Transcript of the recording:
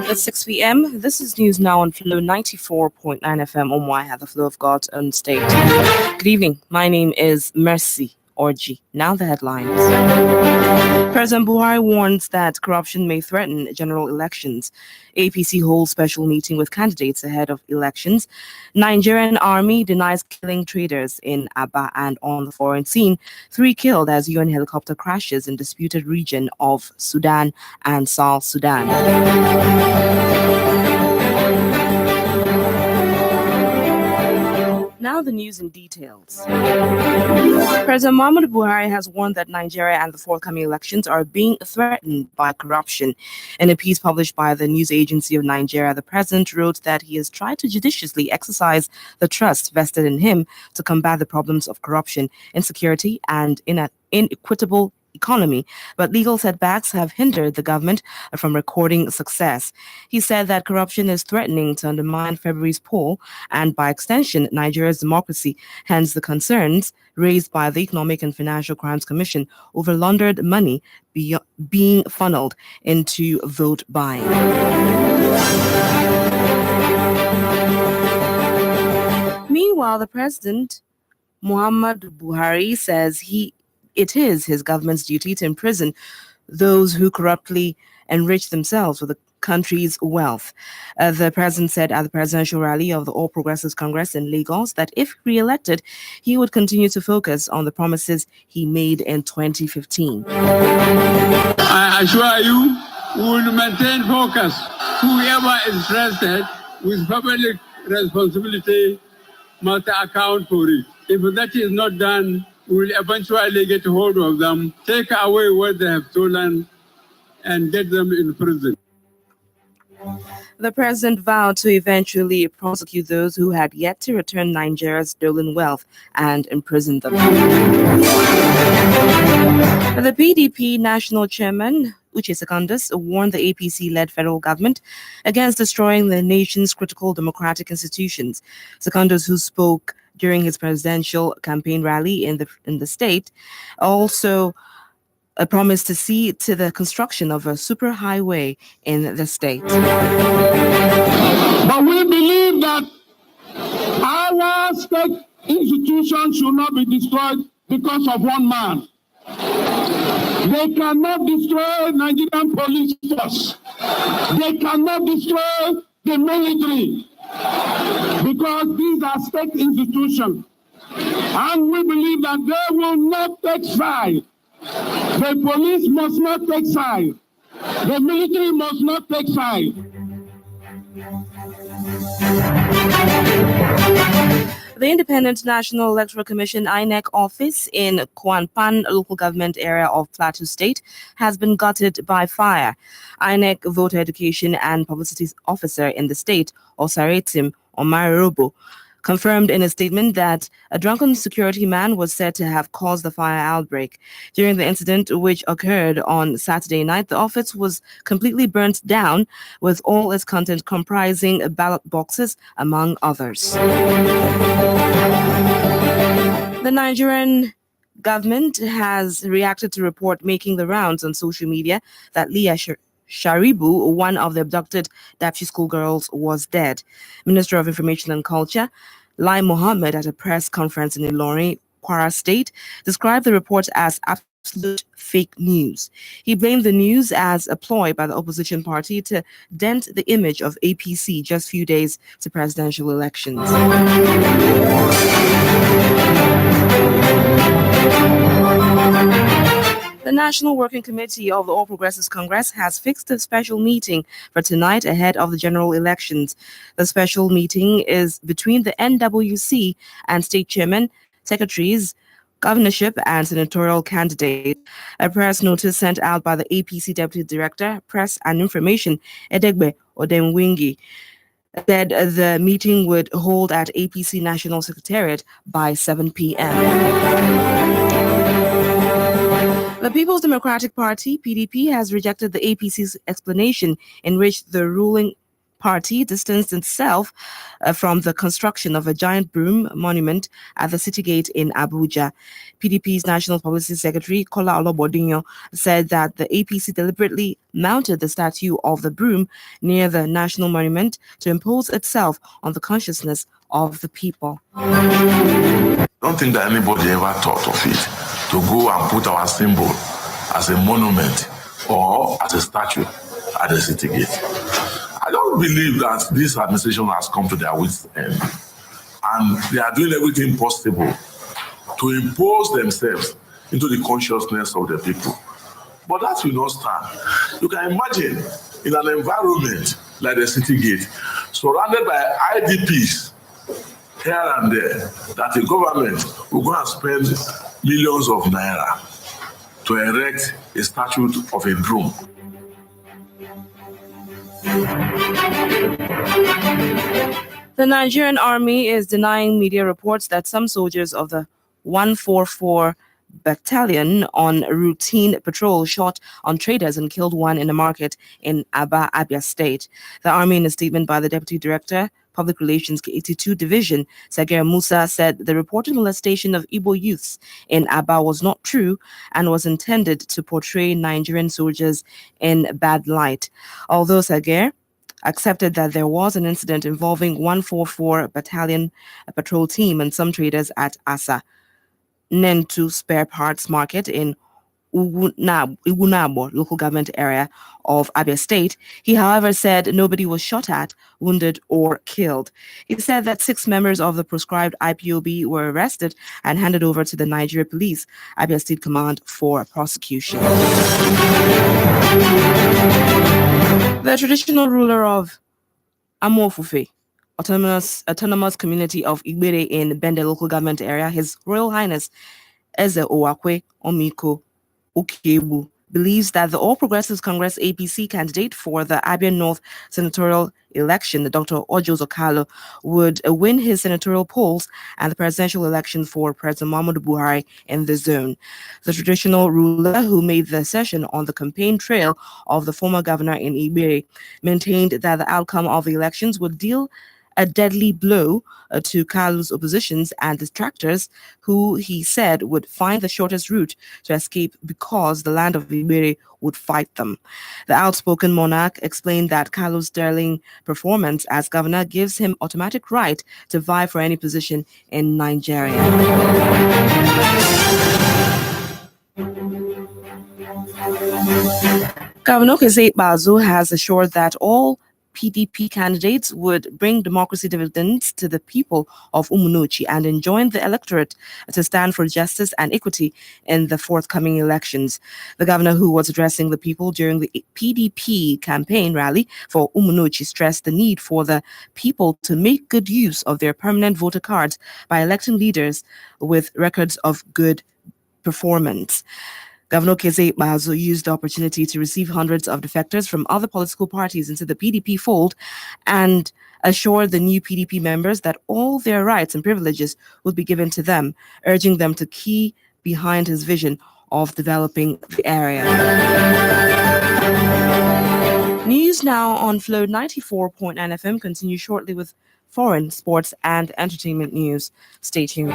It's 6 p.m. This is News Now on Flow 94.9 FM on Why the Flow of God's Own State. Good evening. My name is Mercy Orji. Now the headlines. President Buhari warns that corruption may threaten general elections. APC holds special meeting with candidates ahead of elections. Nigerian army denies killing traders in Aba, and on the foreign scene, 3 killed as UN helicopter crashes in disputed region of Sudan and South Sudan. Now the news in details. President Muhammadu Buhari has warned that Nigeria and the forthcoming elections are being threatened by corruption. In a piece published by the news agency of Nigeria, the president wrote that he has tried to judiciously exercise the trust vested in him to combat the problems of corruption, insecurity, and inequitable economy, but legal setbacks have hindered the government from recording success. He said that corruption is threatening to undermine February's poll and, by extension, Nigeria's democracy, hence the concerns raised by the Economic and Financial Crimes Commission over laundered money being funneled into vote buying. Meanwhile, the president, Muhammadu Buhari, says it is his government's duty to imprison those who corruptly enrich themselves with the country's wealth. The president said at the presidential rally of the All Progressives Congress in Lagos that if re-elected, he would continue to focus on the promises he made in 2015. I assure you, we will maintain focus. Whoever is trusted with public responsibility must account for it. If that is not done, we will eventually get hold of them, take away what they have stolen, and get them in prison. The president vowed to eventually prosecute those who had yet to return Nigeria's stolen wealth and imprison them. The PDP national chairman, Uche Secondus, warned the APC-led federal government against destroying the nation's critical democratic institutions. Secondus, who spoke during his presidential campaign rally in the state, also promised to see to the construction of a superhighway in the state. But we believe that our state institutions should not be destroyed because of one man. They cannot destroy Nigerian police force. They cannot destroy the military, because these are state institutions. And we believe that they will not take side. The police must not take side. The military must not take side. The Independent National Electoral Commission INEC office in Kwanpan local government area of Plateau State has been gutted by fire. INEC voter education and publicity officer in the state, Osaretim Omarobo, confirmed in a statement that a drunken security man was said to have caused the fire outbreak. During the incident, which occurred on Saturday night, the office was completely burnt down, with all its content comprising ballot boxes, among others. The Nigerian government has reacted to report making the rounds on social media that Leah Sharibu, one of the abducted Dapchi schoolgirls, was dead. Minister of Information and Culture, Lai Mohammed, at a press conference in Ilorin, Kwara State, described the report as absolute fake news. He blamed the news as a ploy by the opposition party to dent the image of APC just few days to presidential elections. The National Working Committee of the All Progressives Congress has fixed a special meeting for tonight ahead of the general elections. The special meeting is between the NWC and state chairman, secretaries, governorship, and senatorial candidates. A press notice sent out by the APC Deputy Director, Press and Information, Edegbe Odemwingi, said the meeting would hold at APC National Secretariat by 7 p.m. The People's Democratic Party, PDP, has rejected the APC's explanation in which the ruling party distanced itself from the construction of a giant broom monument at the City Gate in Abuja. PDP's National Publicity Secretary Kola Olobodinyo said that the APC deliberately mounted the statue of the broom near the National Monument to impose itself on the consciousness of the people. I don't think that anybody ever thought of it to go and put our symbol as a monument or as a statue at the City Gate. I don't believe that this administration has come to their wits' end, and they are doing everything possible to impose themselves into the consciousness of the people. But that will not stand. You can imagine in an environment like the City Gate, surrounded by IDPs here and there, that the government will go and spend millions of naira to erect a statue of a broom. The Nigerian army is denying media reports that some soldiers of the 144 Battalion on routine patrol shot on traders and killed one in a market in Aba, Abia State. The army, in a statement by the Deputy Director, Public Relations K82 Division, Sagir Musa, said the reported molestation of Igbo youths in Aba was not true and was intended to portray Nigerian soldiers in bad light. Although Sagir accepted that there was an incident involving 144 Battalion patrol team and some traders at Asa Nentu Spare Parts Market in Ugunabo local government area of Abia State. He, however, said nobody was shot at, wounded, or killed. He said that 6 members of the proscribed IPOB were arrested and handed over to the Nigeria Police, Abia State Command, for prosecution. The traditional ruler of Amofufe, autonomous community of Igbere in Bende local government area, His Royal Highness Eze Owakwe Omiko Ukiebu, believes that the All Progressives Congress APC candidate for the Abia North senatorial election, Dr. Orji Okalo, would win his senatorial polls and the presidential election for President Muhammadu Buhari in the zone. The traditional ruler, who made the session on the campaign trail of the former governor in Igbere, maintained that the outcome of the elections would deal a deadly blow to Kalu's oppositions and detractors, who he said would find the shortest route to escape because the land of Igbere would fight them. The outspoken monarch explained that Kalu's sterling performance as governor gives him automatic right to vie for any position in Nigeria. Governor Keze Bazu has assured that all PDP candidates would bring democracy dividends to the people of Umunochi and enjoin the electorate to stand for justice and equity in the forthcoming elections. The governor, who was addressing the people during the PDP campaign rally for Umunochi, stressed the need for the people to make good use of their permanent voter cards by electing leaders with records of good performance. Governor Keze Bazu used the opportunity to receive hundreds of defectors from other political parties into the PDP fold and assured the new PDP members that all their rights and privileges would be given to them, urging them to key behind his vision of developing the area. News now on Flow 94.9 FM continue shortly with foreign, sports, and entertainment news. Stay tuned.